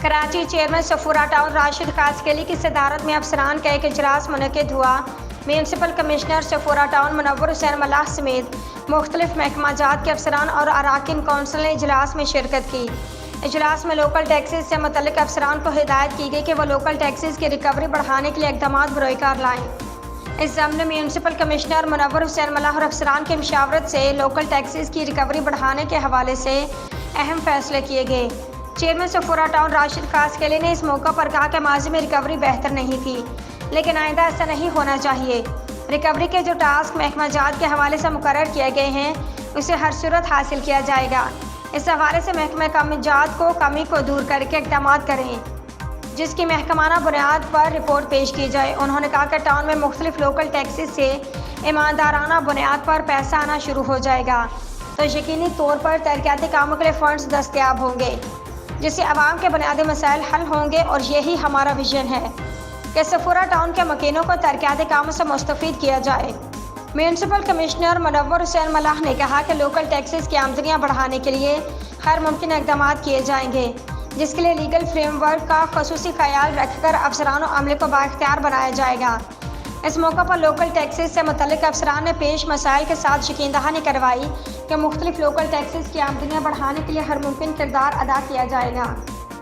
Karachi chairman Safura town Rashid قاسقلی کی صدارت میں افسران کا ایک اجلاس منعقد ہوا۔ میونسپل کمشنر صفورہ ٹاؤن منور حسین ملاح سمیت مختلف محکمہ جات کے افسران اور اراکین کونسل نے اجلاس میں شرکت کی۔ اجلاس میں لوکل ٹیکسز سے متعلق افسران کو ہدایت کی گئی کہ وہ لوکل ٹیکسز کی ریکوری بڑھانے کے لیے اقدامات بروئے کار لائیں۔ اس ضمن میں میونسپل کمشنر منور حسین ملاح اور افسران کی مشاورت سے لوکل ٹیکسز کی ریکوری بڑھانے کے حوالے سے اہم فیصلے کیے گئے۔ چیئرمین صفورہ ٹاؤن راشد قاسقلی نے اس موقع پر کہا کہ ماضی میں ریکوری بہتر نہیں تھی، لیکن آئندہ ایسا نہیں ہونا چاہیے۔ ریکوری کے جو ٹاسک محکمہ جات کے حوالے سے مقرر کیے گئے ہیں اسے ہر صورت حاصل کیا جائے گا۔ اس حوالے سے محکمہ جات کو کمی کو دور کر کے اقدامات کریں جس کی محکمانہ بنیاد پر رپورٹ پیش کی جائے۔ انہوں نے کہا کہ ٹاؤن میں مختلف لوکل ٹیکسز سے ایماندارانہ بنیاد پر پیسہ آنا شروع ہو جائے گا تو یقینی طور پر ترقیاتی کاموں کے لیے فنڈز دستیاب ہوں گے جس سے عوام کے بنیادی مسائل حل ہوں گے، اور یہی ہمارا ویژن ہے کہ صفورہ ٹاؤن کے مکینوں کو ترقیاتی کاموں سے مستفید کیا جائے۔ میونسپل کمشنر منور حسین ملاح نے کہا کہ لوکل ٹیکسز کی آمدنیاں بڑھانے کے لیے ہر ممکن اقدامات کیے جائیں گے جس کے لیے لیگل فریم ورک کا خصوصی خیال رکھ کر افسران و عملے کو بااختیار بنایا جائے گا۔ اس موقع پر لوکل ٹیکسز سے متعلق افسران نے پیش مسائل کے ساتھ یقین دہانی کروائی کہ مختلف لوکل ٹیکسز کی آمدنیاں بڑھانے کے لیے ہر ممکن کردار ادا کیا جائے گا۔